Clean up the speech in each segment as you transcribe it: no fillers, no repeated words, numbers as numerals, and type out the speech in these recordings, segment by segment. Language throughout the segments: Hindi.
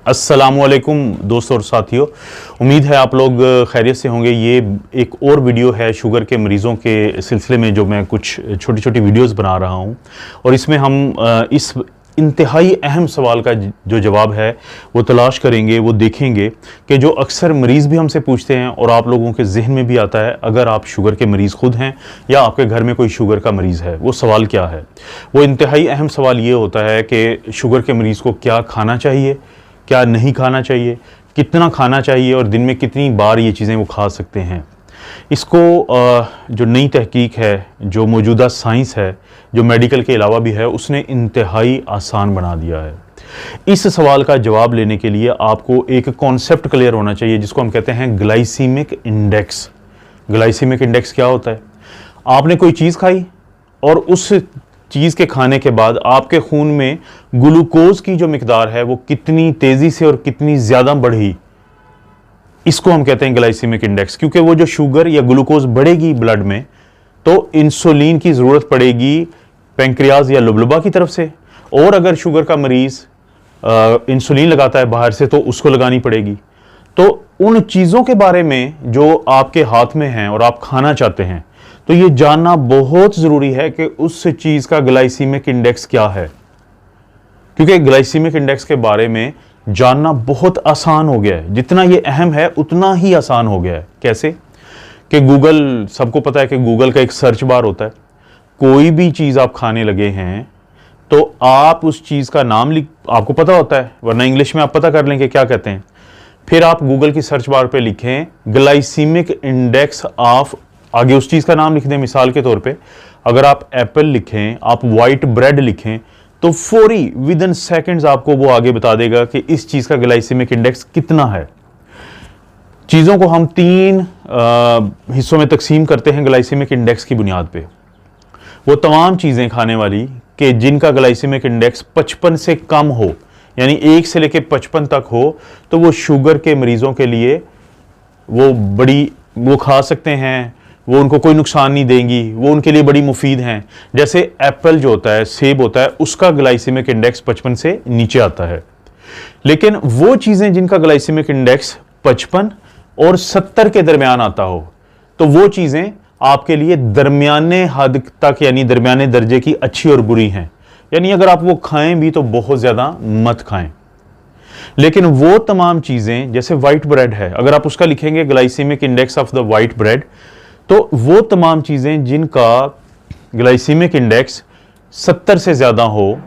अस्सलामुअलैकुम दोस्तों और साथियों, उम्मीद है आप लोग खैरियत से होंगे। ये एक और वीडियो है शुगर के मरीज़ों के सिलसिले में, जो मैं कुछ छोटी छोटी वीडियोस बना रहा हूँ और इसमें हम इस इंतहाई अहम सवाल का जो जवाब है वो तलाश करेंगे, वो देखेंगे कि जो अक्सर मरीज़ भी हमसे पूछते हैं और आप लोगों के जहन में भी आता है, अगर आप शुगर के मरीज़ खुद हैं या आपके घर में कोई शुगर का मरीज़ है, वो सवाल क्या है। वो इंतहाई अहम सवाल ये होता है कि शुगर के मरीज़ को क्या खाना चाहिए, क्या नहीं खाना चाहिए, कितना खाना चाहिए और दिन में कितनी बार ये चीज़ें वो खा सकते हैं। इसको जो नई तहकीक है, जो मौजूदा साइंस है, जो मेडिकल के अलावा भी है, उसने इंतहाई आसान बना दिया है। इस सवाल का जवाब लेने के लिए आपको एक कॉन्सेप्ट क्लियर होना चाहिए, जिसको हम कहते हैं ग्लाइसीमिक इंडेक्स। ग्लाइसीमिक इंडेक्स क्या होता है? आपने कोई चीज़ खाई और उस चीज़ के खाने के बाद आपके खून में ग्लूकोज की जो मिकदार है वो कितनी तेज़ी से और कितनी ज़्यादा बढ़ी, इसको हम कहते हैं ग्लाइसीमिक इंडेक्स। क्योंकि वो जो शुगर या ग्लूकोज बढ़ेगी ब्लड में, तो इंसुलिन की ज़रूरत पड़ेगी पैंक्रियाज या लुबलुबा की तरफ से, और अगर शुगर का मरीज़ इंसुलिन लगाता है बाहर से तो उसको लगानी पड़ेगी। तो उन चीज़ों के बारे में जो आपके हाथ में हैं और आप खाना चाहते हैं, तो ये जानना बहुत ज़रूरी है कि उस चीज़ का ग्लाइसीमिक इंडेक्स क्या है। क्योंकि ग्लाइसीमिक इंडेक्स के बारे में जानना बहुत आसान हो गया है, जितना ये अहम है उतना ही आसान हो गया है। कैसे? कि गूगल, सबको पता है कि गूगल का एक सर्च बार होता है। कोई भी चीज़ आप खाने लगे हैं तो आप उस चीज़ का नाम आपको पता होता है, वरना इंग्लिश में आप पता कर लें कि क्या कहते हैं। फिर आप गूगल की सर्च बार पे लिखें ग्लाइसीमिक इंडेक्स ऑफ, आगे उस चीज़ का नाम लिख दें। मिसाल के तौर पे अगर आप एप्पल लिखें, आप वाइट ब्रेड लिखें, तो फौरी विदिन सेकंड्स आपको वो आगे बता देगा कि इस चीज़ का ग्लाइसीमिक इंडेक्स कितना है। चीज़ों को हम तीन हिस्सों में तकसीम करते हैं ग्लाइसीमिक इंडेक्स की बुनियाद पे। वो तमाम चीज़ें खाने वाली कि जिनका ग्लाइसीमिक इंडेक्स 55 से कम हो, यानी 1 से लेकर 55 तक हो, तो वो शुगर के मरीज़ों के लिए वो खा सकते हैं, वो उनको कोई नुकसान नहीं देंगी, वो उनके लिए बड़ी मुफीद हैं। जैसे एप्पल जो होता है, सेब होता है, उसका ग्लाइसीमिक इंडेक्स 55 से नीचे आता है। लेकिन वो चीज़ें जिनका ग्लाइसीमिक इंडेक्स 55 और 70 के दरमियान आता हो, तो वो चीज़ें आपके लिए दरमियाने हद तक, यानी दरमियाने दर्जे की अच्छी और बुरी हैं। यानी अगर आप वो खाएं भी तो बहुत ज़्यादा मत खाएं। लेकिन वो तमाम चीज़ें, जैसे वाइट ब्रेड है, अगर आप उसका लिखेंगे glycaemic index of the white bread, तो वो तमाम चीज़ें जिनका ग्लाइसीमिक इंडेक्स 70 से ज़्यादा हो,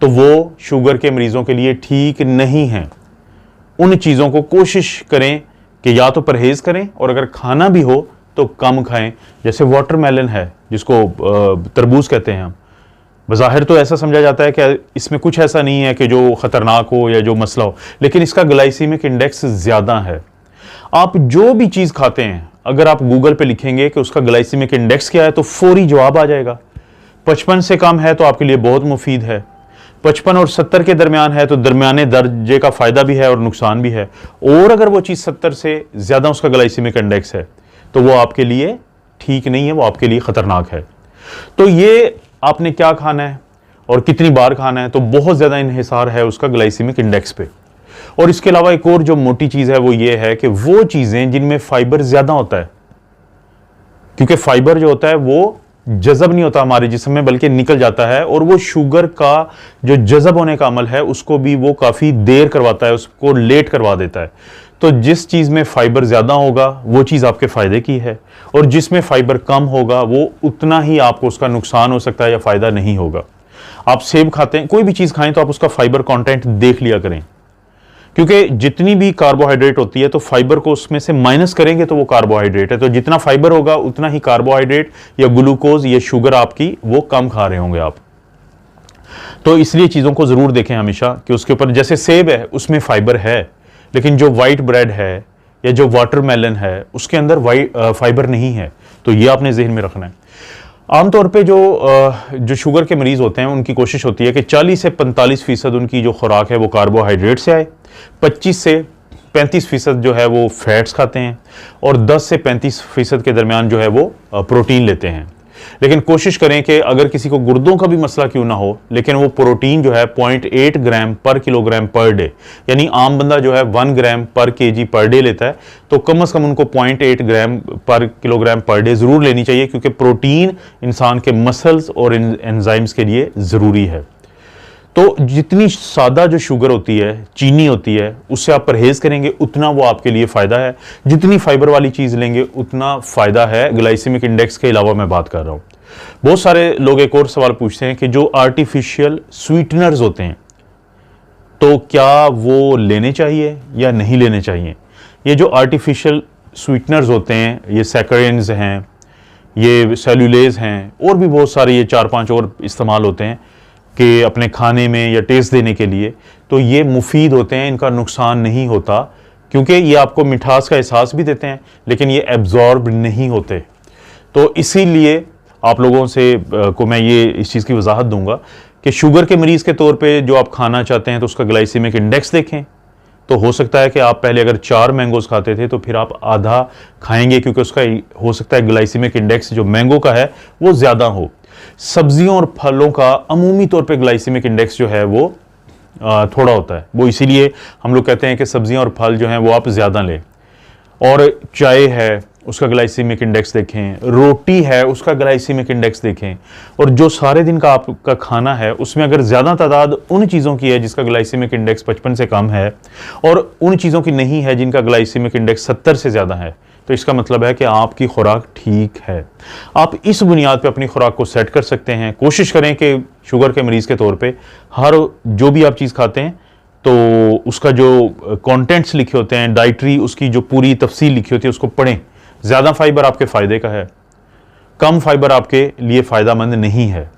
तो वो शुगर के मरीज़ों के लिए ठीक नहीं हैं। उन चीज़ों को कोशिश करें कि या तो परहेज़ करें, और अगर खाना भी हो तो कम खाएं। जैसे वाटरमेलन है, जिसको तरबूज कहते हैं हम। बज़ाहिर तो ऐसा समझा जाता है कि इसमें कुछ ऐसा नहीं है कि जो ख़तरनाक हो या जो मसला हो, लेकिन इसका ग्लाइसीमिक इंडेक्स ज़्यादा है। आप जो भी चीज़ खाते हैं, अगर आप गूगल पे लिखेंगे कि उसका ग्लाइसीमिक इंडेक्स क्या है, तो फौरी जवाब आ जाएगा। 55 से कम है तो आपके लिए बहुत मुफीद है, 55 और 70 के दरमियान है तो दरमियाने दर्जे का फ़ायदा भी है और नुकसान भी है, और अगर वो चीज़ 70 से ज़्यादा उसका ग्लाइसीमिक इंडेक्स है तो वो आपके लिए ठीक नहीं है, वो आपके लिए ख़तरनाक है। तो ये आपने क्या खाना है और कितनी बार खाना है, तो बहुत ज़्यादा इन्हिसार है उसका ग्लाइसीमिक इंडेक्स पे। और इसके अलावा एक और जो मोटी चीज़ है वो ये है कि वो चीज़ें जिनमें फाइबर ज़्यादा होता है, क्योंकि फाइबर जो होता है वो जज़ब नहीं होता हमारे जिस्म में, बल्कि निकल जाता है, और वो शुगर का जो जज़ब होने का अमल है उसको भी वो काफ़ी देर करवाता है, उसको लेट करवा देता है। तो जिस चीज़ में फाइबर ज़्यादा होगा वो चीज़ आपके फ़ायदे की है, और जिसमें फाइबर कम होगा वो उतना ही आपको उसका नुकसान हो सकता है या फ़ायदा नहीं होगा। आप सेब खाते हैं, कोई भी चीज़ खाएं तो आप उसका फाइबर कंटेंट देख लिया करें, क्योंकि जितनी भी कार्बोहाइड्रेट होती है तो फाइबर को उसमें से माइनस करेंगे तो वो कार्बोहाइड्रेट है। तो जितना फाइबर होगा उतना ही कार्बोहाइड्रेट या ग्लूकोज या शुगर आपकी वो कम खा रहे होंगे आप। तो इसलिए चीज़ों को ज़रूर देखें हमेशा कि उसके ऊपर, जैसे सेब है उसमें फाइबर है, लेकिन जो वाइट ब्रेड है या जो वाटरमेलन है उसके अंदर फाइबर नहीं है। तो ये आपने जहन में रखना है। आमतौर पे जो शुगर के मरीज़ होते हैं उनकी कोशिश होती है कि 40 से 45% उनकी जो खुराक है वो कार्बोहाइड्रेट से आए, 25 से 35% जो है वो फैट्स खाते हैं, और 10 से 35% के दरमियान जो है वो प्रोटीन लेते हैं। लेकिन कोशिश करें कि अगर किसी को गुर्दों का भी मसला क्यों ना हो, लेकिन वो प्रोटीन जो है 0.8 ग्राम पर किलोग्राम पर डे, यानी आम बंदा जो है 1 ग्राम पर केजी पर डे लेता है, तो कम से कम उनको 0.8 ग्राम पर किलोग्राम पर डे ज़रूर लेनी चाहिए, क्योंकि प्रोटीन इंसान के मसल्स और एंजाइम्स के लिए ज़रूरी है। तो जितनी सादा जो शुगर होती है, चीनी होती है, उससे आप परहेज़ करेंगे उतना वो आपके लिए फ़ायदा है। जितनी फाइबर वाली चीज़ लेंगे उतना फ़ायदा है। ग्लाइसेमिक इंडेक्स के अलावा मैं बात कर रहा हूँ। बहुत सारे लोग एक और सवाल पूछते हैं कि जो आर्टिफिशियल स्वीटनर्स होते हैं, तो क्या वो लेने चाहिए या नहीं लेने चाहिए। ये जो आर्टिफिशियल स्वीटनर्स होते हैं, ये सैकरिन्स हैं, ये सेलुलेज हैं, और भी बहुत सारे ये 4-5 और इस्तेमाल होते हैं कि अपने खाने में या टेस्ट देने के लिए। तो ये मुफीद होते हैं, इनका नुकसान नहीं होता, क्योंकि ये आपको मिठास का एहसास भी देते हैं, लेकिन ये एब्जॉर्ब नहीं होते। तो इसीलिए आप लोगों से को मैं ये इस चीज़ की वजाहत दूंगा कि शुगर के मरीज़ के तौर पे जो आप खाना चाहते हैं तो उसका ग्लाइसेमिक इंडेक्स देखें। तो हो सकता है कि आप पहले अगर 4 मैंगोज़ खाते थे तो फिर आप आधा खाएंगे, क्योंकि उसका हो सकता है ग्लाइसेमिक इंडेक्स जो मैंगो का है वो ज़्यादा हो। सब्जियों और फलों का अमूमी तौर पे ग्लाइसेमिक इंडेक्स जो है वो थोड़ा होता है। वो इसीलिए हम लोग कहते हैं कि सब्जियां और फल जो हैं वो आप ज़्यादा लें। और चाय है उसका ग्लाइसेमिक इंडेक्स देखें, रोटी है उसका ग्लाइसेमिक इंडेक्स देखें, और जो सारे दिन का आपका खाना है उसमें अगर ज़्यादा तादाद उन चीज़ों की है जिसका ग्लाइसेमिक इंडेक्स 55 से कम है, और उन चीज़ों की नहीं है जिनका ग्लाइसेमिक इंडेक्स 70 से ज़्यादा है, तो इसका मतलब है कि आपकी खुराक ठीक है। आप इस बुनियाद पे अपनी खुराक को सेट कर सकते हैं। कोशिश करें कि शुगर के मरीज़ के तौर पे हर जो भी आप चीज़ खाते हैं तो उसका जो कंटेंट्स लिखे होते हैं, डाइटरी उसकी जो पूरी तफसील लिखी होती है उसको पढ़ें। ज़्यादा फाइबर आपके फ़ायदे का है, कम फाइबर आपके लिए फ़ायदेमंद नहीं है।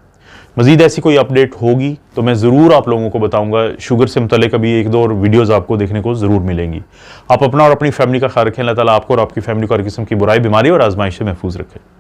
मज़ीद ऐसी कोई अपडेट होगी तो मैं ज़रूर आप लोगों को बताऊंगा। शुगर से मुतल्लिक़ अभी 1-2 और वीडियोज़ आपको देखने को ज़रूर मिलेंगी। आप अपना और अपनी फैमिली का ख्याल रखें। अल्लाह ताला आपको और आपकी फैमिली को हर किस्म की बुराई, बीमारी और आजमाइश से महफूज रखें।